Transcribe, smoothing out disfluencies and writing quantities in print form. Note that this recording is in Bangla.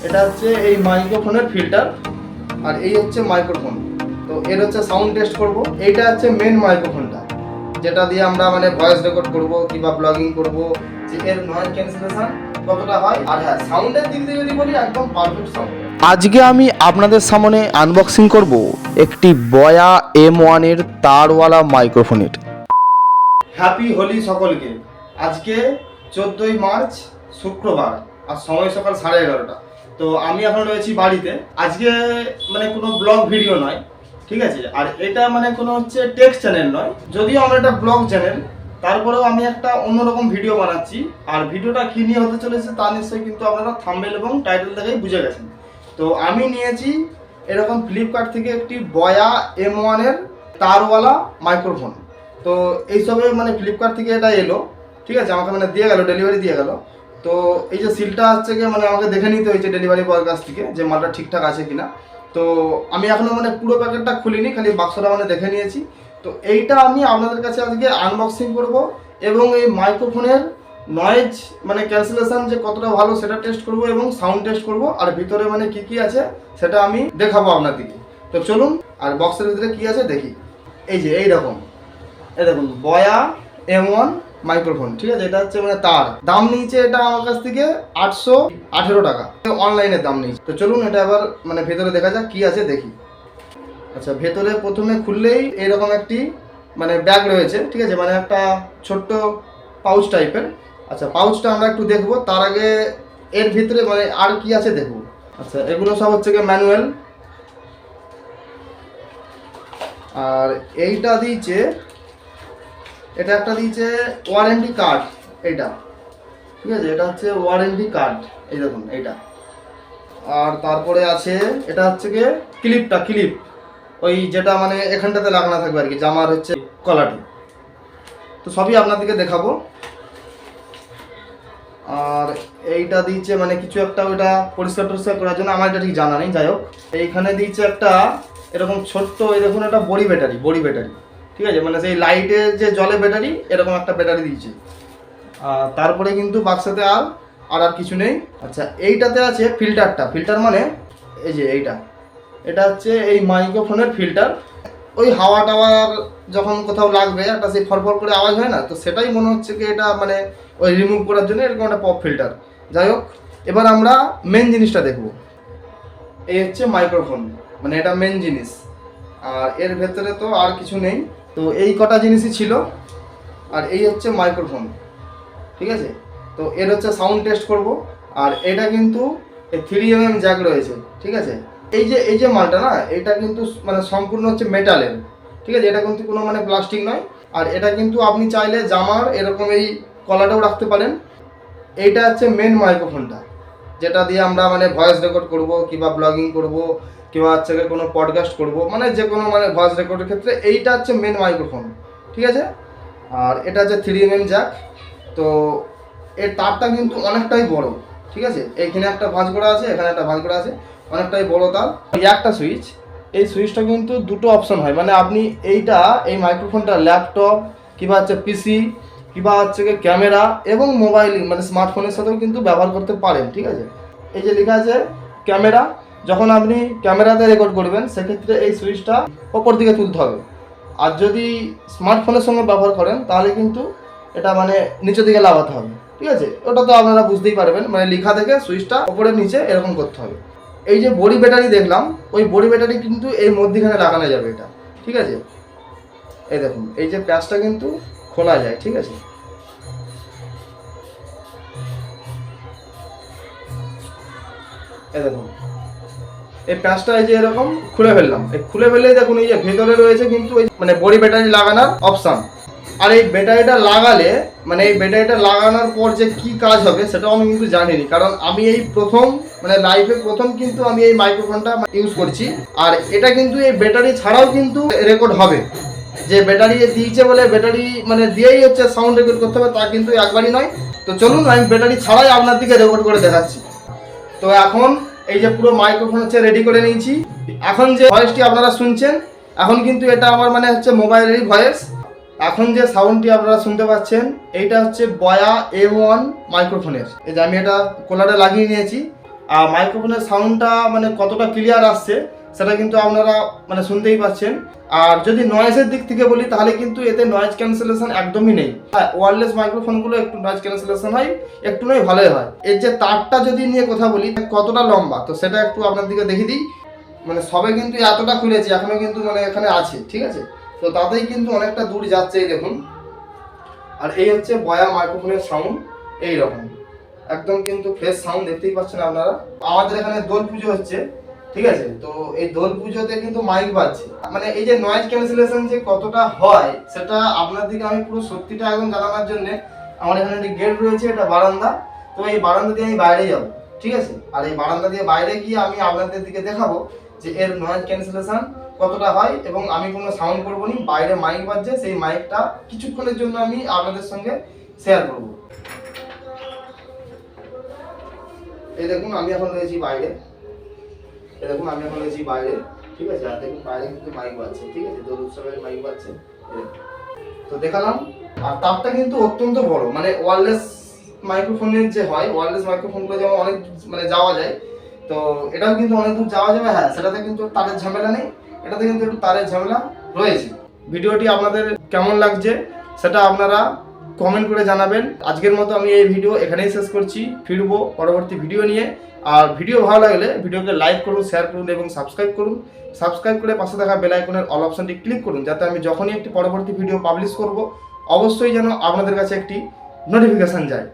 এটা হচ্ছে এই মাইক্রোফোনের ফিল্টার আর এই হচ্ছে মাইক্রোফোন। তো এর হচ্ছে সাউন্ড টেস্ট করব। এইটা হচ্ছে মেন মাইক্রোফোনটা, যেটা দিয়ে আমরা মানে ভয়েস রেকর্ড করব কিংবা ব্লগিং করব, যে এর নয়েজ ক্যান্সেলেশন কতটা হয়। আর হ্যাঁ, সাউন্ডের দিক দিয়ে যদি বলি একদম পারফেক্ট সাউন্ড। আজকে আমি আপনাদের সামনে আনবক্সিং করব একটি বয়া M1 এর তারওয়ালা মাইক্রোফোনের। হ্যাপি হোলি সকলকে। আজকে 14ই মার্চ শুক্রবার আর সময় সকাল 11:30। তো আমি এখন রয়েছি বাড়িতে। আজকে মানে কোনো ব্লগ ভিডিও নয়, ঠিক আছে। আর এটা মানে কোনো হচ্ছে টেক্সট চ্যানেল নয়, যদিও আমার একটা ব্লগ চ্যানেল, তারপরেও আমি একটা অন্যরকম ভিডিও বানাচ্ছি। আর ভিডিওটা কী নিয়ে হতে চলেছে তা নিশ্চয়ই কিন্তু আপনারা থাম্বনেল এবং টাইটেল থেকেই বুঝে গেছেন। তো আমি নিয়েছি এরকম ফ্লিপকার্ট থেকে একটি বয়া M1 এর তারওয়ালা মাইক্রোফোন। তো এইসবে মানে ফ্লিপকার্ট থেকে এটা এলো, ঠিক আছে, আমাকে মানে দিয়ে গেল, ডেলিভারি দিয়ে গেল। তো এই যে সিলটা হচ্ছে গিয়ে মানে আমাকে দেখে নিতে হয়েছে ডেলিভারি বয়ের কাছ থেকে যে মালটা ঠিকঠাক আছে কিনা। তো আমি এখনো মানে পুরো প্যাকেটটা খুলিনি, খালি বাক্সটা মানে দেখে নিয়েছি। তো এইটা আমি আপনাদের কাছে আজকে আনবক্সিং করব এবং এই মাইক্রোফোনের নয়েজ মানে ক্যান্সেলেশন যে কতটা ভালো সেটা টেস্ট করব এবং সাউন্ড টেস্ট করব। আর ভিতরে মানে কি কি আছে সেটা আমি দেখাবো আপনাদেরকে। তো চলুন আর বক্সের ভিতরে কি আছে দেখি। এই যে এইরকম, এই দেখুন বয়া M1 মাইক্রোফোন, ঠিক আছে। এটা হচ্ছে মানে তার দাম নিয়েছে এটা আমার কাছ থেকে 818 টাকা, অনলাইনের দাম নিয়েছে। তো চলুন এটা আবার মানে ভেতরে দেখা যাক কি আছে দেখি। আচ্ছা, ভেতরে প্রথমে খুললেই এরকম একটি মানে ব্যাগ রয়েছে, ঠিক আছে, মানে একটা ছোট্ট পাউচ টাইপের। আচ্ছা, পাউচটা আমরা একটু দেখবো, তার আগে এর ভিতরে মানে আর কি আছে দেখবো। আচ্ছা, এগুলো সব হচ্ছে গিয়ে ম্যানুয়াল। আর এইটা দিয়েছে, এটা একটা দিয়েছে ওয়ারেন্টি কার্ড, এইটা, ঠিক আছে, এটা হচ্ছে ওয়ারেন্টি কার্ড, এই দেখুন এইটা। আর তারপরে আছে এটা হচ্ছে গিয়ে ক্লিপ, ওই যেটা মানে এখানটাতে লাগানো থাকবে আর কি, জামার হচ্ছে কলাটি। তো সবই আপনাদেরকে দেখাবো। আর এইটা দিয়েছে মানে কিছু একটা ওইটা পরিষ্কার করার জন্য, আমার এটা ঠিক জানা নেই, যাই হোক। এইখানে দিয়েছে একটা এরকম ছোট্ট, এই দেখুন একটা বড়ি ব্যাটারি, ঠিক আছে, মানে সেই লাইটের যে জলে ব্যাটারি, এরকম একটা ব্যাটারি দিয়েছে। আর তারপরে কিন্তু বাক্সাতে আর কিছু নেই। আচ্ছা, এইটাতে আছে ফিল্টার মানে এই যে এটা হচ্ছে এই মাইক্রোফোনের ফিল্টার। ওই হাওয়া টাওয়ার যখন কোথাও লাগবে একটা সেই ফরফর করে আওয়াজ হয় না, তো সেটাই মনে হচ্ছে কি এটা মানে ওই রিমুভ করার জন্য এরকম একটা পপ ফিল্টার। যাই হোক, এবার আমরা মেন জিনিসটা দেখব। এই হচ্ছে মাইক্রোফোন, মানে এটা মেন জিনিস। আর এর ভেতরে তো আর কিছু নেই। তো এই কটা জিনিসই ছিল। আর এই হচ্ছে মাইক্রোফোন, ঠিক আছে। তো এর হচ্ছে সাউন্ড টেস্ট করব। আর এটা কিন্তু 3mm জ্যাক রয়েছে, ঠিক আছে। এই যে মালটা না, এটা কিন্তু মানে সম্পূর্ণ হচ্ছে মেটালের, ঠিক আছে, এটা কিন্তু কোনো মানে প্লাস্টিক নয়। আর এটা কিন্তু আপনি চাইলে জামার এরকম এই কলাটাও রাখতে পারেন। এইটা হচ্ছে মেন মাইক্রোফোনটা, যেটা দিয়ে আমরা মানে ভয়েস রেকর্ড করব কিংবা ব্লগিং করব কিংবা হচ্ছে কোনো পডকাস্ট করব, মানে যে কোনো মানে ভয়েস রেকর্ডের ক্ষেত্রে এইটা হচ্ছে মেন মাইক্রোফোন, ঠিক আছে। আর এটা হচ্ছে 3mm জ্যাক। তো এর তারটা কিন্তু অনেকটাই বড়, ঠিক আছে। এইখানে একটা ভাঁজ করা আছে, এখানে একটা ভাঁজ করা আছে, অনেকটাই বড় তার। একটা সুইচ, এই সুইচটা কিন্তু দুটো অপশন হয়, মানে আপনি এই মাইক্রোফোনটা ল্যাপটপ কিংবা হচ্ছে পিসি কিংবা হচ্ছে ক্যামেরা এবং মোবাইল মানে স্মার্টফোনের সাথেও কিন্তু ব্যবহার করতে পারেন, ঠিক আছে। এই যে লেখা আছে ক্যামেরা, যখন আপনি ক্যামেরাতে রেকর্ড করবেন সেক্ষেত্রে এই সুইচটা ওপর দিকে তুলতে হবে। আর যদি স্মার্টফোনের সঙ্গে ব্যবহার করেন তাহলে কিন্তু এটা মানে নিচের দিকে লাগাতে হবে, ঠিক আছে। ওটা তো আপনারা বুঝতেই পারবেন, মানে লেখা থেকে সুইচটা ওপরের নিচে এরকম করতে হবে। এই যে বড়ি ব্যাটারি দেখলাম, ওই বড়ি ব্যাটারি কিন্তু এই মধ্যখানে লাগানো যাবে এটা, ঠিক আছে। এই দেখুন, এই যে প্যাচটা কিন্তু খোলা যায়, ঠিক আছে। এই দেখুন, এই প্যাচটা এই যে এরকম খুলে ফেললাম, এই খুলে ফেললেই দেখুন এই যে ভেতরে রয়েছে কিন্তু ওই মানে বড়ি ব্যাটারি লাগানোর অপশান। আর এই ব্যাটারিটা লাগালে মানে এই ব্যাটারিটা লাগানোর পর যে কি কাজ হবে সেটাও আমি কিন্তু জানিনি, কারণ আমি এই প্রথম মানে লাইফে প্রথম কিন্তু আমি এই মাইক্রোফোনটা ইউজ করছি। আর এটা কিন্তু এই ব্যাটারি ছাড়াও কিন্তু রেকর্ড হবে, যে ব্যাটারি দিয়েছে বলে ব্যাটারি মানে দিয়েই হচ্ছে সাউন্ড রেকর্ড করতে হবে তা কিন্তু একবারই নয়। তো চলুন আমি ব্যাটারি ছাড়াই আপনার দিকে রেকর্ড করে দেখাচ্ছি। তো এখন এই যে পুরো মাইক্রোফোন হচ্ছে রেডি করে নিয়েছি। এখন যে ভয়েসটি আপনারা শুনছেন, এখন কিন্তু এটা আমার মানে হচ্ছে মোবাইলেরই ভয়েস। এখন যে সাউন্ডটি আপনারা শুনতে পাচ্ছেন এইটা হচ্ছে বয়া M1 মাইক্রোফোনের। এই যে আমি এটা কোলারে লাগিয়ে নিয়েছি। আর মাইক্রোফোনের সাউন্ডটা মানে কতটা ক্লিয়ার আসছে সেটা কিন্তু আপনারা মানে শুনতেই পাচ্ছেন। আর যদি নয়েজের দিক থেকে বলি তাহলে কিন্তু এতে নয়েজ ক্যান্সেলেশন একদমই নেই। হ্যাঁ, ওয়্যারলেস মাইক্রোফোনগুলো একটু নয়েজ ক্যান্সেলেশন হয়, একটু নয় ভালোই হয়। এর যে তারটা যদি নিয়ে কথা বলি কতটা লম্বা, তো সেটা একটু আপনার দিকে দেখিয়ে দিই। মানে সবে কিন্তু এতটা খুলেছি, এখনো কিন্তু মানে এখানে আছে, ঠিক আছে। তো তাতেই কিন্তু অনেকটা দূর যাচ্ছে, এই দেখুন। আর এই হচ্ছে বয়া মাইক্রোফোনের সাউন্ড, এইরকম একদম কিন্তু ফ্রেশ সাউন্ড দেখতেই পাচ্ছেন আপনারা। আমাদের এখানে দোল পুজো হচ্ছে, ঠিক আছে। তো এই দোল পুজোতে কিন্তু মাইক বাজছে, মানে এই যে নয়েজ ক্যান্সেলেশন যে কতটা হয় সেটা আপনার দিকে আমি পুরো সত্যিটা একদম জানানোর জন্য আমার এখানে একটি গেট রয়েছে, এটা বারান্দা। তো এই বারান্দা দিয়ে আমি বাইরে যাব, ঠিক আছে। আর এই বারান্দা দিয়ে বাইরে গিয়ে আমি আপনাদের দিকে দেখাবো যে এর নয়েজ ক্যান্সেলেশন কতটা হয়। এবং আমি কোনো সাউন্ড করবো নি, বাইরে মাইক বাজছে, সেই মাইকটা কিছুক্ষণের জন্য আমি আপনাদের সঙ্গে শেয়ার করব। এই দেখুন আমি এখন রয়েছি বাইরে, এই দেখুন আমি এখন রয়েছি বাইরে, ঠিক আছে। আর দেখুন বাইরে কিন্তু মাইক বাজছে, ঠিক আছে, দোল উৎসবের মাইক বাজছে। তো দেখালাম। আর তারটা কিন্তু অত্যন্ত বড়, মানে ওয়্যারলেস মাইক্রোফোনের যে হয়, ওয়্যারলেস মাইক্রোফোনগুলো যেমন অনেক মানে যাওয়া যায়, তো এটাও কিন্তু অনেক দূর যাওয়া যাবে। হ্যাঁ, সেটাতে কিন্তু তারের ঝামেলা নেই, এটাতে কিন্তু একটু তারের ঝামেলা রয়েছে। ভিডিওটি আপনাদের কেমন লাগছে সেটা আপনারা কমেন্ট করে জানাবেন। আজকের মতো আমি এই ভিডিও এখানেই শেষ করছি, ফিরবো পরবর্তী ভিডিও নিয়ে। আর ভিডিও ভালো লাগলে ভিডিওকে লাইক করুন, শেয়ার করুন এবং সাবস্ক্রাইব করুন। সাবস্ক্রাইব করে পাশে থাকা বেল আইকনের অল অপশনটি ক্লিক করুন, যাতে আমি যখনই একটি পরবর্তী ভিডিও পাবলিশ করব অবশ্যই যেন আপনাদের কাছে একটি নোটিফিকেশন যায়।